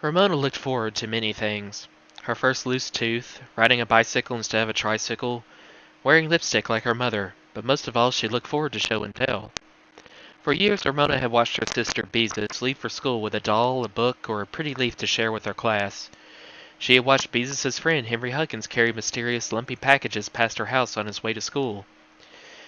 Ramona looked forward to many things. Her first loose tooth, riding a bicycle instead of a tricycle, wearing lipstick like her mother, but most of all she looked forward to show and tell. For years Ramona had watched her sister Beezus leave for school with a doll, a book, or a pretty leaf to share with her class. She had watched Beezus' friend Henry Huggins carry mysterious lumpy packages past her house on his way to school.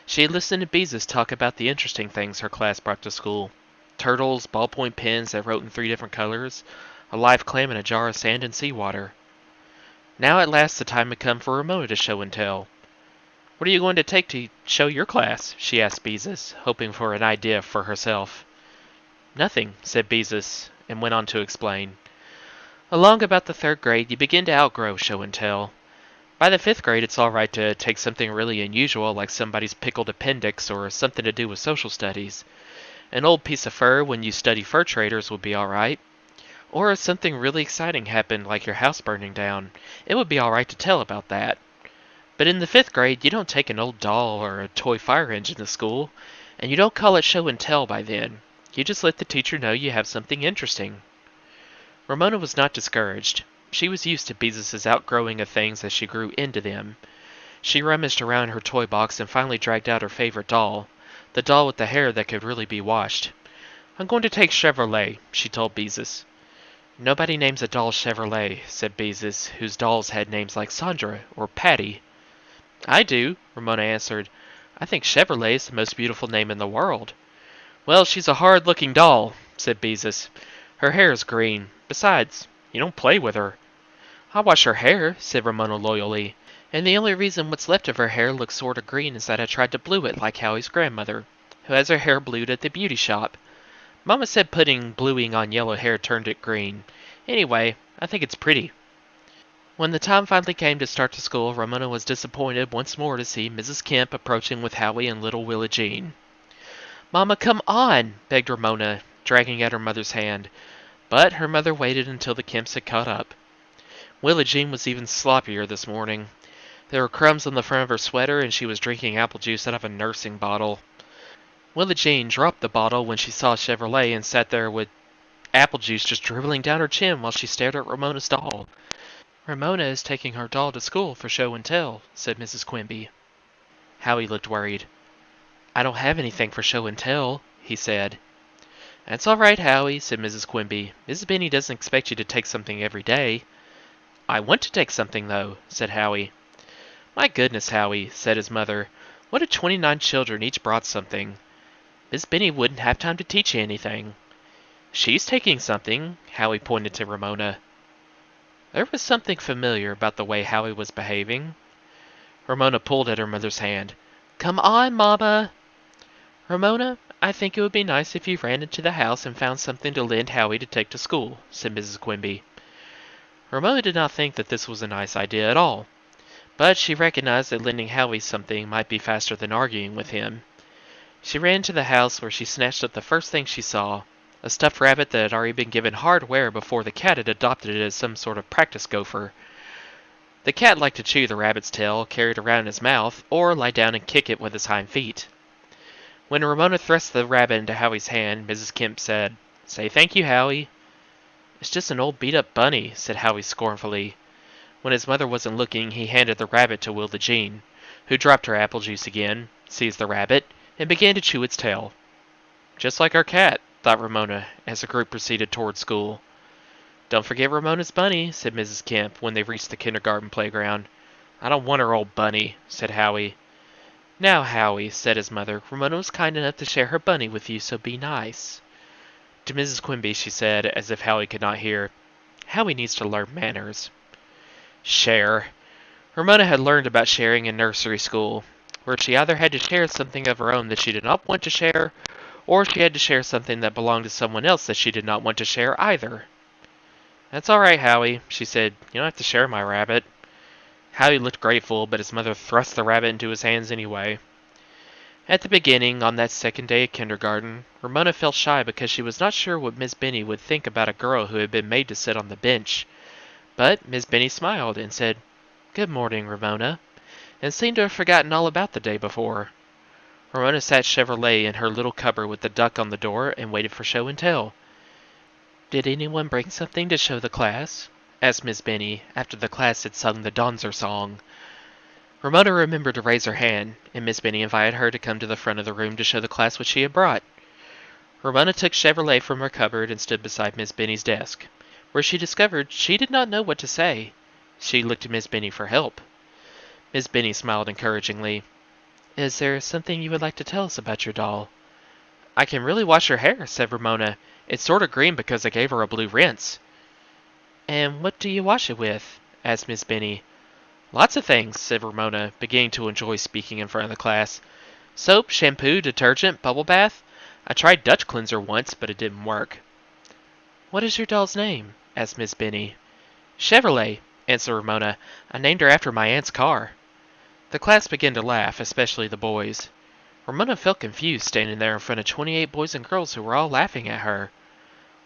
She had listened to Beezus talk about the interesting things her class brought to school. Turtles, ballpoint pens that wrote in 3 different colors, a live clam in a jar of sand and seawater. Now at last the time had come for Ramona to show and tell. "What are you going to take to show your class?" she asked Beezus, hoping for an idea for herself. "Nothing," said Beezus, and went on to explain. "Along about the 3rd grade, you begin to outgrow show and tell. By the 5th grade, it's all right to take something really unusual like somebody's pickled appendix or something to do with social studies. An old piece of fur when you study fur traders would be all right. Or if something really exciting happened like your house burning down, it would be all right to tell about that. But in the 5th grade, you don't take an old doll or a toy fire engine to school, and you don't call it show and tell by then. You just let the teacher know you have something interesting." Ramona was not discouraged. She was used to Beezus' outgrowing of things as she grew into them. She rummaged around her toy box and finally dragged out her favorite doll, the doll with the hair that could really be washed. "I'm going to take Chevrolet," she told Beezus. "Nobody names a doll Chevrolet," said Beezus, whose dolls had names like Sandra or Patty. "I do," Ramona answered. "I think Chevrolet is the most beautiful name in the world." "Well, she's a hard-looking doll," said Beezus. "Her hair is green. Besides, you don't play with her." "I wash her hair," said Ramona loyally. "And the only reason what's left of her hair looks sort of green is that I tried to blue it like Howie's grandmother, who has her hair blued at the beauty shop. Mama said putting bluing on yellow hair turned it green. Anyway, I think it's pretty." When the time finally came to start to school, Ramona was disappointed once more to see Mrs. Kemp approaching with Howie and little Willa Jean. "Mama, come on!" begged Ramona, dragging at her mother's hand. But her mother waited until the Kemps had caught up. Willa Jean was even sloppier this morning. There were crumbs on the front of her sweater, and she was drinking apple juice out of a nursing bottle. Willa Jean dropped the bottle when she saw Chevrolet and sat there with apple juice just dribbling down her chin while she stared at Ramona's doll. "Ramona is taking her doll to school for show and tell," said Mrs. Quimby. Howie looked worried. "I don't have anything for show and tell," he said. "That's all right, Howie," said Mrs. Quimby. "Mrs. Benny doesn't expect you to take something every day." "I want to take something, though," said Howie. "My goodness, Howie," said his mother. "What if 29 children each brought something? Miss Benny wouldn't have time to teach you anything." "She's taking something," Howie pointed to Ramona. There was something familiar about the way Howie was behaving. Ramona pulled at her mother's hand. "Come on, Mama!" "Ramona, I think it would be nice if you ran into the house and found something to lend Howie to take to school," said Mrs. Quimby. Ramona did not think that this was a nice idea at all, but she recognized that lending Howie something might be faster than arguing with him. She ran to the house where she snatched up the first thing she saw, a stuffed rabbit that had already been given hard wear before the cat had adopted it as some sort of practice gopher. The cat liked to chew the rabbit's tail, carry it around in his mouth, or lie down and kick it with his hind feet. When Ramona thrust the rabbit into Howie's hand, Mrs. Kemp said, "Say thank you, Howie." "It's just an old beat-up bunny," said Howie scornfully. When his mother wasn't looking, he handed the rabbit to Wilda Jean, who dropped her apple juice again, seized the rabbit, and began to chew its tail. "Just like our cat," thought Ramona, as the group proceeded toward school. "Don't forget Ramona's bunny," said Mrs. Kemp when they reached the kindergarten playground. "I don't want her old bunny," said Howie. "Now, Howie," said his mother, "Ramona was kind enough to share her bunny with you, so be nice." To Mrs. Quimby she said, as if Howie could not hear, "Howie needs to learn manners." Share. Ramona had learned about sharing in nursery school, where she either had to share something of her own that she did not want to share, or she had to share something that belonged to someone else that she did not want to share either. "That's all right, Howie," she said. "You don't have to share my rabbit." Howie looked grateful, but his mother thrust the rabbit into his hands anyway. At the beginning, on that second day of kindergarten, Ramona felt shy because she was not sure what Miss Benny would think about a girl who had been made to sit on the bench. But Miss Benny smiled and said, "Good morning, Ramona," and seemed to have forgotten all about the day before. Ramona sat Chevrolet in her little cupboard with the duck on the door and waited for show and tell. Did anyone bring something to show the class? Asked Miss Benny, after the class had sung the Donzer song. Ramona remembered to raise her hand, and Miss Benny invited her to come to the front of the room to show the class what she had brought. Ramona took Chevrolet from her cupboard and stood beside Miss Benny's desk, where she discovered she did not know what to say. She looked to Miss Benny for help. Miss Benny smiled encouragingly. Is there something you would like to tell us about your doll? I can really wash her hair, said Ramona. It's sort of green because I gave her a blue rinse. And what do you wash it with? Asked Miss Benny. Lots of things, said Ramona, beginning to enjoy speaking in front of the class. Soap, shampoo, detergent, bubble bath. I tried Dutch cleanser once, but it didn't work. What is your doll's name? Asked Miss Benny. Chevrolet, answered Ramona. I named her after my aunt's car. The class began to laugh, especially the boys. Ramona felt confused standing there in front of 28 boys and girls who were all laughing at her.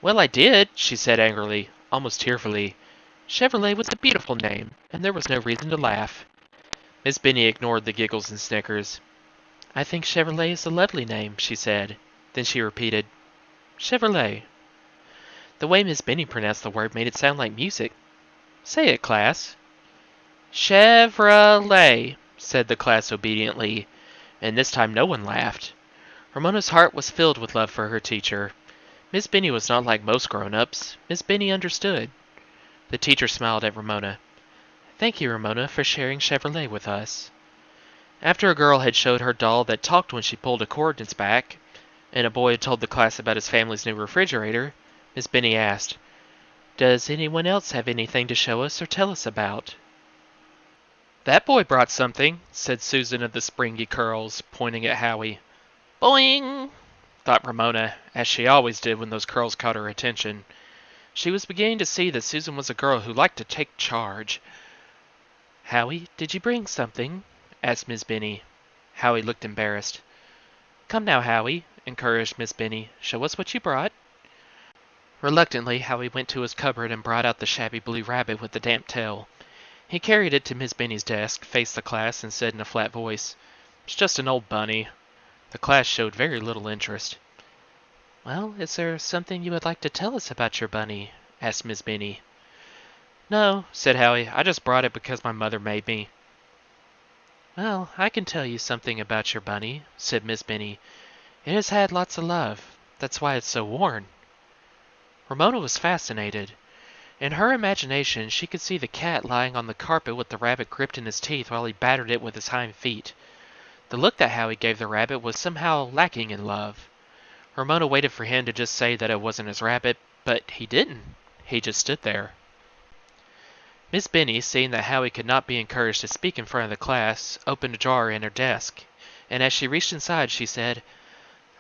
Well, I did, she said angrily, almost tearfully. Chevrolet was a beautiful name, and there was no reason to laugh. Miss Benny ignored the giggles and snickers. I think Chevrolet is a lovely name, she said. Then she repeated, Chevrolet. The way Miss Benny pronounced the word made it sound like music. Say it, class. Chevrolet, said the class obediently, and this time no one laughed. Ramona's heart was filled with love for her teacher. Miss Benny was not like most grown-ups. Miss Benny understood. The teacher smiled at Ramona. Thank you, Ramona, for sharing Chevrolet with us. After a girl had showed her doll that talked when she pulled a cord in its back, and a boy had told the class about his family's new refrigerator, Miss Benny asked, Does anyone else have anything to show us or tell us about? That boy brought something, said Susan of the springy curls, pointing at Howie. Boing! Thought Ramona, as she always did when those curls caught her attention. She was beginning to see that Susan was a girl who liked to take charge. Howie, did you bring something? Asked Miss Benny. Howie looked embarrassed. Come now, Howie, encouraged Miss Benny. Show us what you brought. Reluctantly, Howie went to his cupboard and brought out the shabby blue rabbit with the damp tail. He carried it to Miss Benny's desk, faced the class, and said in a flat voice, It's just an old bunny. The class showed very little interest. Well, is there something you would like to tell us about your bunny? Asked Miss Benny. No, said Howie. I just brought it because my mother made me. Well, I can tell you something about your bunny, said Miss Benny. It has had lots of love. That's why it's so worn. Ramona was fascinated. In her imagination, she could see the cat lying on the carpet with the rabbit gripped in his teeth while he battered it with his hind feet. The look that Howie gave the rabbit was somehow lacking in love. Ramona waited for him to just say that it wasn't his rabbit, but he didn't. He just stood there. Miss Benny, seeing that Howie could not be encouraged to speak in front of the class, opened a drawer in her desk, and as she reached inside, she said,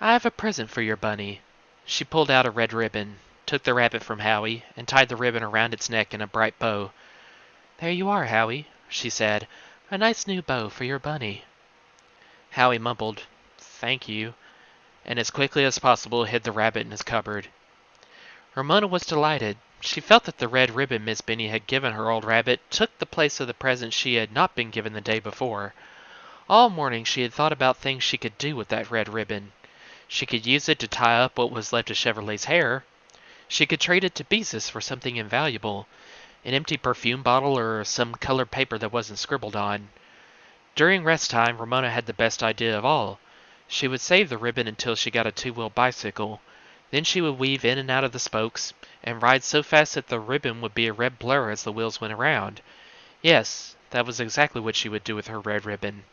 I have a present for your bunny. She pulled out a red ribbon, took the rabbit from Howie, and tied the ribbon around its neck in a bright bow. There you are, Howie, she said. A nice new bow for your bunny. Howie mumbled, Thank you, and as quickly as possible hid the rabbit in his cupboard. Ramona was delighted. She felt that the red ribbon Miss Benny had given her old rabbit took the place of the present she had not been given the day before. All morning she had thought about things she could do with that red ribbon. She could use it to tie up what was left of Chevrolet's hair. She could trade it to Beezus for something invaluable, an empty perfume bottle or some colored paper that wasn't scribbled on. During rest time, Ramona had the best idea of all. She would save the ribbon until she got a two-wheel bicycle. Then she would weave in and out of the spokes, and ride so fast that the ribbon would be a red blur as the wheels went around. Yes, that was exactly what she would do with her red ribbon.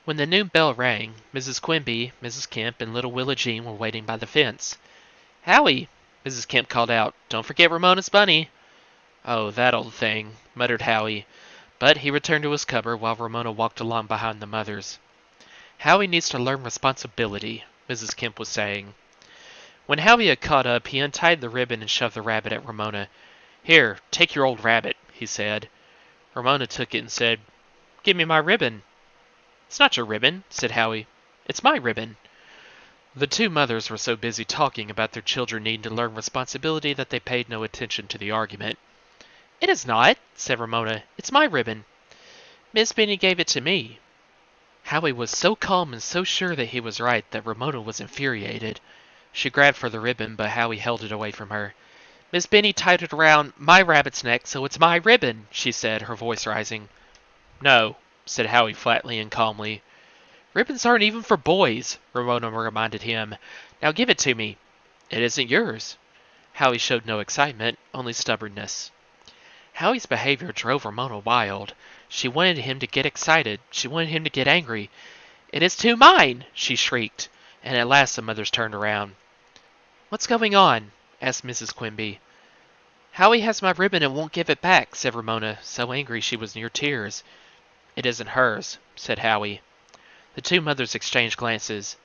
When the noon bell rang, Mrs. Quimby, Mrs. Kemp, and little Willa Jean were waiting by the fence. Howie, Mrs. Kemp called out, don't forget Ramona's bunny. Oh, that old thing, muttered Howie, but he returned to his cupboard while Ramona walked along behind the mothers. Howie needs to learn responsibility, Mrs. Kemp was saying. When Howie had caught up, he untied the ribbon and shoved the rabbit at Ramona. Here, take your old rabbit, he said. Ramona took it and said, Give me my ribbon. It's not your ribbon, said Howie. It's my ribbon. The two mothers were so busy talking about their children needing to learn responsibility that they paid no attention to the argument. It is not, said Ramona. It's my ribbon. Miss Benny gave it to me. Howie was so calm and so sure that he was right that Ramona was infuriated. She grabbed for the ribbon, but Howie held it away from her. Miss Benny tied it around my rabbit's neck, so it's my ribbon, she said, her voice rising. No, said Howie flatly and calmly. Ribbons aren't even for boys, Ramona reminded him. Now give it to me. It isn't yours. Howie showed no excitement, only stubbornness. Howie's behavior drove Ramona wild. She wanted him to get excited. She wanted him to get angry. It is to mine, she shrieked, and at last the mothers turned around. What's going on? Asked Mrs. Quimby. Howie has my ribbon and won't give it back, said Ramona, so angry she was near tears. It isn't hers, said Howie. The two mothers exchanged glances.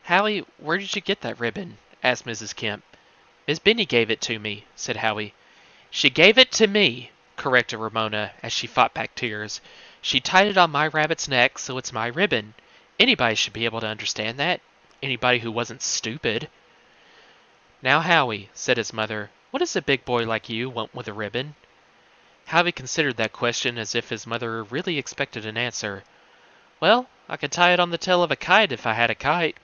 Howie, where did you get that ribbon? Asked Mrs. Kemp. Miss Benny gave it to me, said Howie. She gave it to me, corrected Ramona as she fought back tears. She tied it on my rabbit's neck, so it's my ribbon. Anybody should be able to understand that. Anybody who wasn't stupid. Now, Howie, said his mother, what does a big boy like you want with a ribbon? Howie considered that question as if his mother really expected an answer. Well, I could tie it on the tail of a kite if I had a kite.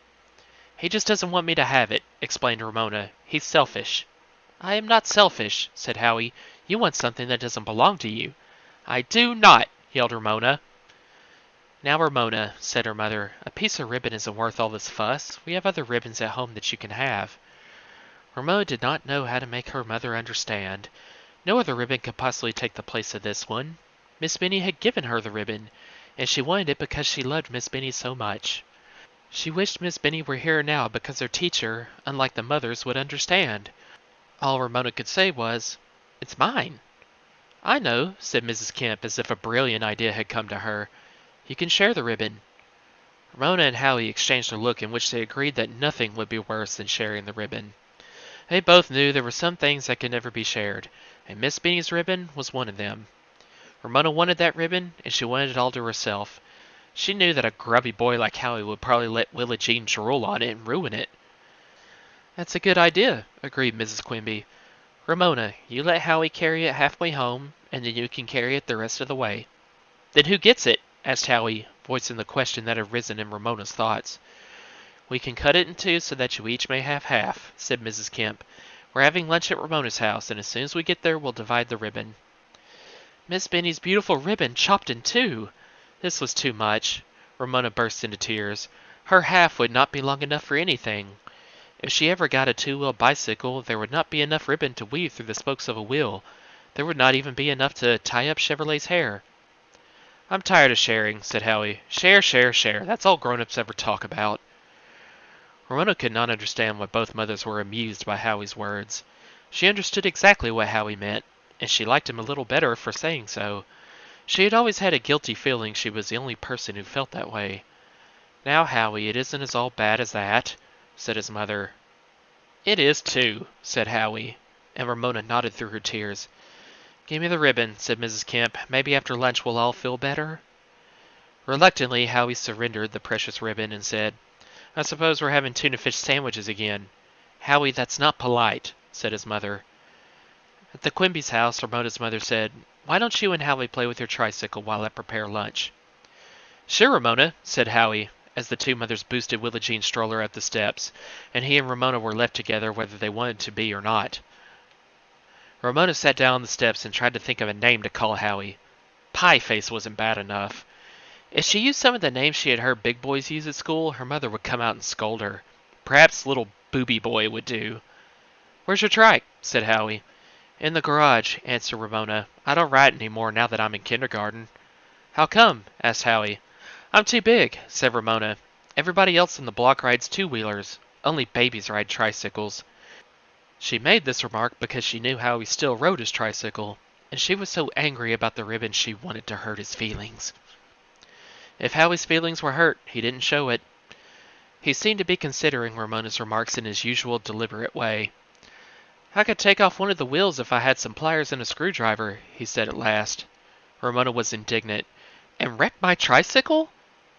He just doesn't want me to have it, explained Ramona. He's selfish. I am not selfish, said Howie. You want something that doesn't belong to you. I do not, yelled Ramona. Now, Ramona, said her mother, a piece of ribbon isn't worth all this fuss. We have other ribbons at home that you can have. Ramona did not know how to make her mother understand. No other ribbon could possibly take the place of this one. Miss Benny had given her the ribbon, and she wanted it because she loved Miss Benny so much. She wished Miss Benny were here now because her teacher, unlike the mothers, would understand. All Ramona could say was, It's mine. I know, said Mrs. Kemp, as if a brilliant idea had come to her. You can share the ribbon. Ramona and Howie exchanged a look in which they agreed that nothing would be worse than sharing the ribbon. They both knew there were some things that could never be shared, and Miss Benny's ribbon was one of them. Ramona wanted that ribbon, and she wanted it all to herself. She knew that a grubby boy like Howie would probably let Willa Jean drool on it and ruin it. That's a good idea, agreed Mrs. Quimby. Ramona, you let Howie carry it halfway home, and then you can carry it the rest of the way. Then who gets it? Asked Howie, voicing the question that had risen in Ramona's thoughts. We can cut it in two so that you each may have half, said Mrs. Kemp. We're having lunch at Ramona's house, and as soon as we get there, we'll divide the ribbon. Miss Benny's beautiful ribbon chopped in two! This was too much. Ramona burst into tears. Her half would not be long enough for anything. If she ever got a two-wheeled bicycle, there would not be enough ribbon to weave through the spokes of a wheel. There would not even be enough to tie up Chevrolet's hair. I'm tired of sharing, said Howie. Share, share, share. That's all grown-ups ever talk about. Ramona could not understand why both mothers were amused by Howie's words. She understood exactly what Howie meant, and she liked him a little better for saying so. She had always had a guilty feeling she was the only person who felt that way. Now, Howie, it isn't as all bad as that, said his mother. It is, too, said Howie, and Ramona nodded through her tears. Give me the ribbon, said Mrs. Kemp. Maybe after lunch we'll all feel better. Reluctantly, Howie surrendered the precious ribbon and said, I suppose we're having tuna fish sandwiches again. Howie, that's not polite, said his mother. At the Quimby's house, Ramona's mother said, Why don't you and Howie play with your tricycle while I prepare lunch? Sure, Ramona, said Howie, as the two mothers boosted Willa Jean's stroller up the steps, and he and Ramona were left together whether they wanted to be or not. Ramona sat down on the steps and tried to think of a name to call Howie. Pie Face wasn't bad enough. If she used some of the names she had heard big boys use at school, her mother would come out and scold her. Perhaps Little Booby Boy would do. Where's your trike? Said Howie. In the garage, answered Ramona. I don't ride anymore now that I'm in kindergarten. How come? Asked Howie. I'm too big, said Ramona. Everybody else in the block rides two-wheelers. Only babies ride tricycles. She made this remark because she knew Howie still rode his tricycle, and she was so angry about the ribbon she wanted to hurt his feelings. If Howie's feelings were hurt, he didn't show it. He seemed to be considering Ramona's remarks in his usual deliberate way. I could take off one of the wheels if I had some pliers and a screwdriver, he said at last. Ramona was indignant. And wreck my tricycle?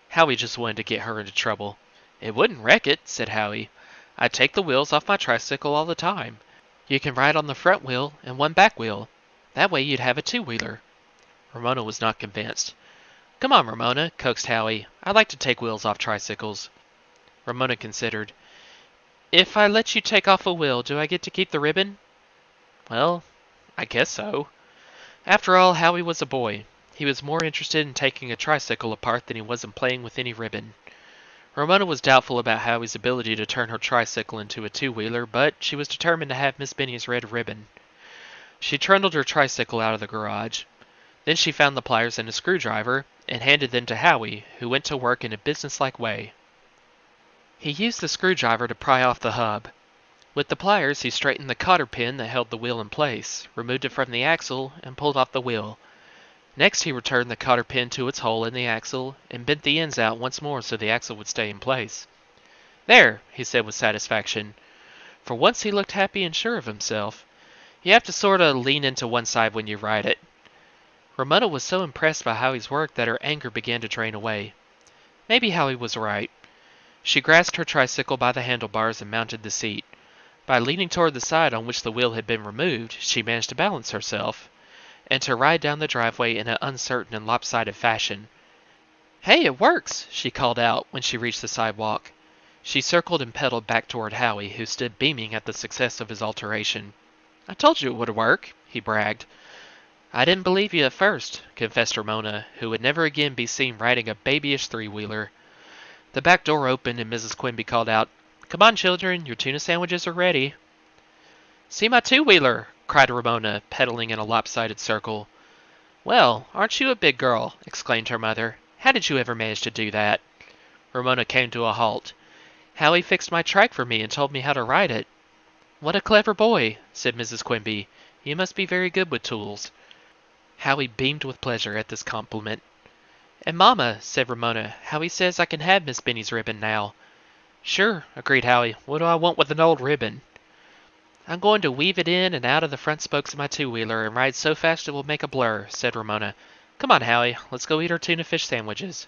Howie just wanted to get her into trouble. It wouldn't wreck it, said Howie. I'd take the wheels off my tricycle all the time. You can ride on the front wheel and one back wheel. That way you'd have a two-wheeler. Ramona was not convinced. Come on, Ramona, coaxed Howie. I like to take wheels off tricycles. Ramona considered. If I let you take off a wheel, do I get to keep the ribbon? Well, I guess so. After all, Howie was a boy. He was more interested in taking a tricycle apart than he was in playing with any ribbon. Ramona was doubtful about Howie's ability to turn her tricycle into a two-wheeler, but she was determined to have Miss Benny's red ribbon. She trundled her tricycle out of the garage. Then she found the pliers and a screwdriver and handed them to Howie, who went to work in a businesslike way. He used the screwdriver to pry off the hub. With the pliers, he straightened the cotter pin that held the wheel in place, removed it from the axle, and pulled off the wheel. Next, he returned the cotter pin to its hole in the axle and bent the ends out once more so the axle would stay in place. There, he said with satisfaction. For once he looked happy and sure of himself. You have to sort of lean into one side when you ride it. Ramona was so impressed by Howie's work that her anger began to drain away. Maybe Howie was right. She grasped her tricycle by the handlebars and mounted the seat. By leaning toward the side on which the wheel had been removed, she managed to balance herself, and to ride down the driveway in an uncertain and lopsided fashion. "Hey, it works!" she called out when she reached the sidewalk. She circled and pedaled back toward Howie, who stood beaming at the success of his alteration. "I told you it would work," he bragged. "I didn't believe you at first," confessed Ramona, who would never again be seen riding a babyish three-wheeler. The back door opened and Mrs. Quimby called out, "Come on, children, your tuna sandwiches are ready." "See my two-wheeler!" cried Ramona, pedaling in a lopsided circle. "Well, aren't you a big girl?" exclaimed her mother. "How did you ever manage to do that?" Ramona came to a halt. "Howie fixed my trike for me and told me how to ride it." "What a clever boy," said Mrs. Quimby. "You must be very good with tools." Howie beamed with pleasure at this compliment. "And Mama," said Ramona, "Howie says I can have Miss Benny's ribbon now." "Sure," agreed Howie. "What do I want with an old ribbon?" "I'm going to weave it in and out of the front spokes of my two-wheeler and ride so fast it will make a blur," said Ramona. "Come on, Howie, let's go eat our tuna fish sandwiches."